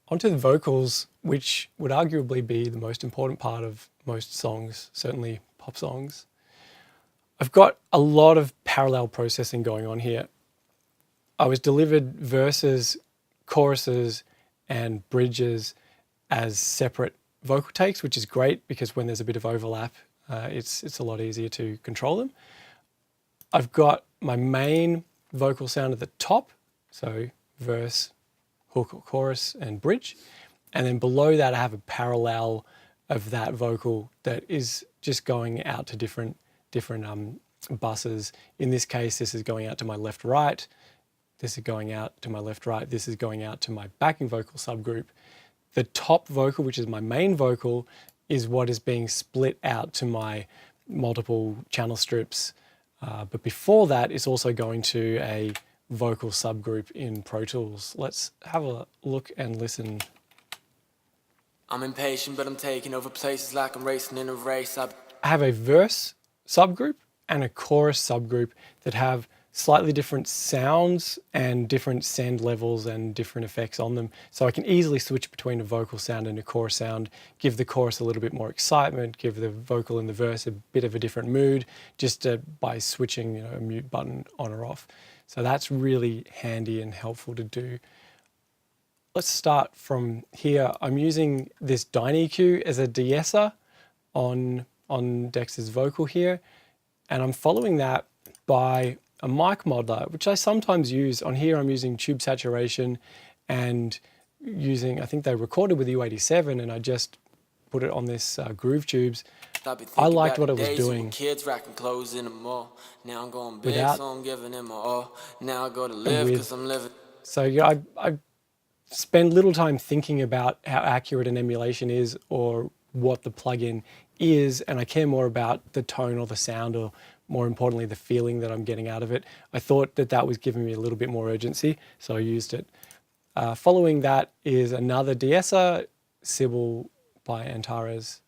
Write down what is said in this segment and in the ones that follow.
Onto the vocals, which would arguably be the most important part of most songs, certainly pop songs. I've got a lot of parallel processing going on here. I was delivered verses, choruses, and bridges as separate vocal takes, which is great because when there's a bit of overlap, it's a lot easier to control them. I've got my main vocal sound at the top, so verse, hook or chorus, and bridge. And then below that, I have a parallel of that vocal that is just going out to different buses. In this case, this is going out to my left, right. This is going out to my left, right. This is going out to my backing vocal subgroup. The top vocal, which is my main vocal, is what is being split out to my multiple channel strips. But before that, it's also going to a vocal subgroup in Pro Tools. Let's have a look and listen. I'm impatient, but I'm taking over places like I'm racing in a race. I have a verse subgroup and a chorus subgroup that have slightly different sounds and different send levels and different effects on them. So I can easily switch between a vocal sound and a chorus sound, give the chorus a little bit more excitement, give the vocal in the verse a bit of a different mood, just by switching a mute button on or off. So that's really handy and helpful to do. Let's start from here. I'm using this Dyne EQ as a de-esser on Dex's vocal here, and I'm following that by a mic modeler, which I sometimes use. On here I'm using tube saturation and using, I think they recorded with U87 and I just put it on this Groove Tubes. I liked what it was doing kids racking clothes in the mall. Now I'm going big, without so I'm giving them my all. Now I go to live because I'm living. So yeah, I spend little time thinking about how accurate an emulation is or what the plugin is, and I care more about the tone or the sound, or more importantly, the feeling that I'm getting out of it. I thought that that was giving me a little bit more urgency, so I used it. Following that is another de-esser, Sybil by Antares.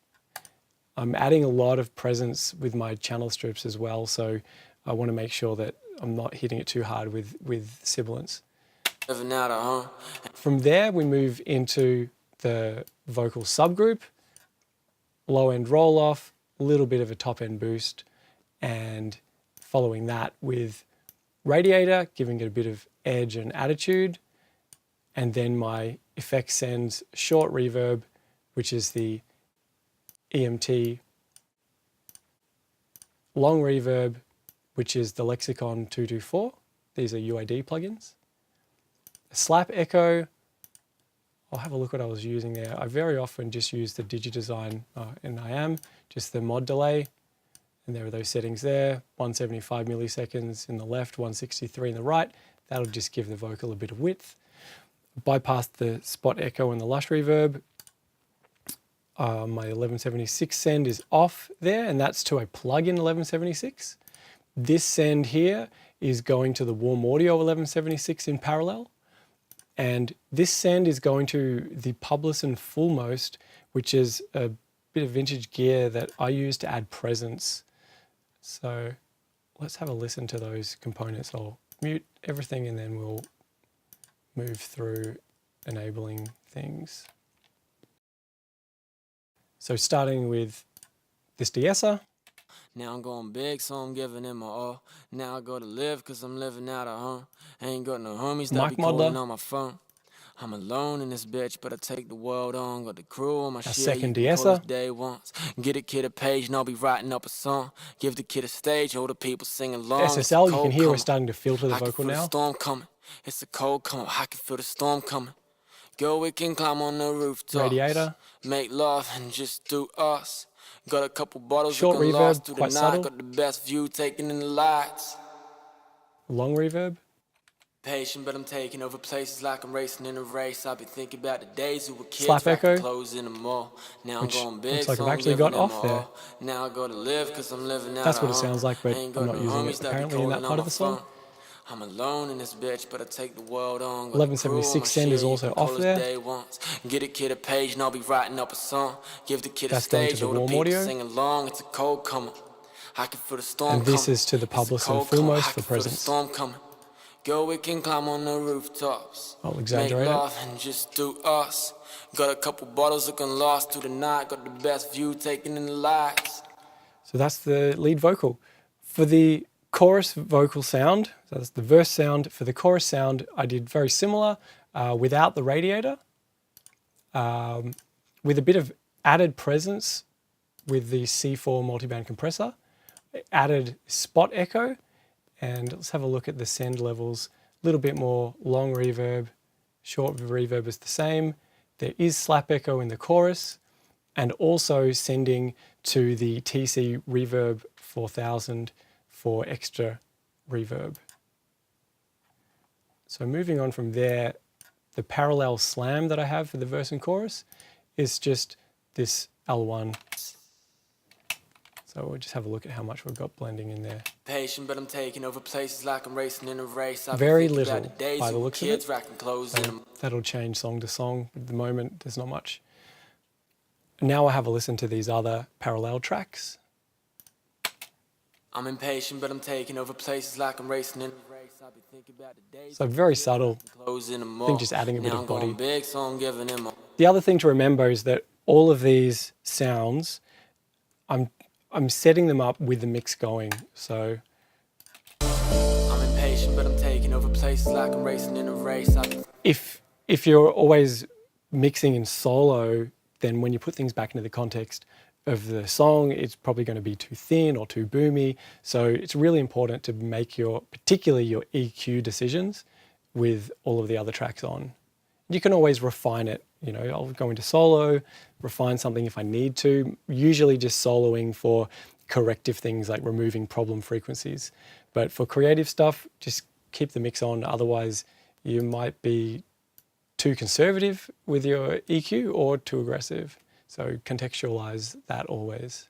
I'm adding a lot of presence with my channel strips as well, so I want to make sure that I'm not hitting it too hard with sibilants. From there, we move into the vocal subgroup, low end roll off, a little bit of a top end boost, and following that with radiator, giving it a bit of edge and attitude, and then my effects sends short reverb, which is the EMT, long reverb, which is the Lexicon 224. These are UAD plugins. A slap echo, I'll have a look what I was using there. I very often just use the DigiDesign, and I am, just the mod delay. And there are those settings there, 175 milliseconds in the left, 163 in the right. That'll just give the vocal a bit of width. Bypass the spot echo and the lush reverb. My 1176 send is off there, and that's to a plug-in 1176. This send here is going to the warm audio 1176 in parallel. And this send is going to the Publicin Fullmost, which is a bit of vintage gear that I use to add presence. So let's have a listen to those components. I'll mute everything and then we'll move through enabling things. So starting with this de-esser. Now I'm going big, so I'm giving them my all. Now I go to live because I'm living out of home. Ain't got no homies that be calling on my phone. I'm alone in this bitch, but I take the world on. Got the crew on my shit. Second de-esser. Day once. Get a kid a page and I'll be writing up a song. Give the kid a stage, all the people sing along. SSL, you can hear we're starting to filter the vocal now. The storm coming. It's a cold coming. I can feel the storm coming. Girl, we can climb on the rooftops. Radiator. Make love and just do us. Got a couple bottles. Short reverb, quite subtle. Got the best view taken in the lights. Long reverb. Patient, but I'm taking over places like I'm racing in a race. I've been thinking about the days we were kids. Slap echo. Clothes in the mall. Now I'm going big. Looks like I've actually got off there. Now I go to live because I'm living out. That's what it sounds like, but I'm not using it apparently in that part of the song. I'm alone in this bitch, but I take the world on. 1176 send is also off there. Get a kid a page and I'll be writing up a song. Give the kid a That's going to stage, the all the warm people audio. sing along. It's a cold coming. I can feel the storm And this coming. is to the Publicin Fullmost for presence. go, we can climb on the rooftops. I'll Make exaggerate it. love and just do us. Got a couple bottles looking lost through the night. Got the best view taken in the lights. So that's the lead vocal. For the chorus vocal sound, so that's the verse sound. For the chorus sound, I did very similar without the radiator, with a bit of added presence with the C4 multiband compressor, added spot echo, and let's have a look at the send levels. A little bit more long reverb, short reverb is the same. There is slap echo in the chorus, and also sending to the TC Reverb 4000 for extra reverb. So moving on from there, the parallel slam that I have for the verse and chorus is just this L1. So we'll just have a look at how much we've got blending in there. Patient, but I'm taking over places like I'm racing in a race. Very little by the looks of it. That'll change song to song. At the moment, there's not much. Now I'll have a listen to these other parallel tracks. I'm impatient, but I'm taking over places like I'm racing in a race. I'll be thinking about the days. So very subtle. I think just adding a bit of body. The other thing to remember is that all of these sounds, I'm setting them up with the mix going. So I'm impatient, but I'm taking over places like I'm racing in a race. if you're always mixing in solo, then when you put things back into the context of the song, it's probably going to be too thin or too boomy. So it's really important to make particularly your EQ decisions with all of the other tracks on. You can always refine it. You know, I'll go into solo, refine something if I need to, usually just soloing for corrective things like removing problem frequencies. But for creative stuff, just keep the mix on. Otherwise, you might be too conservative with your EQ or too aggressive. So contextualize that always.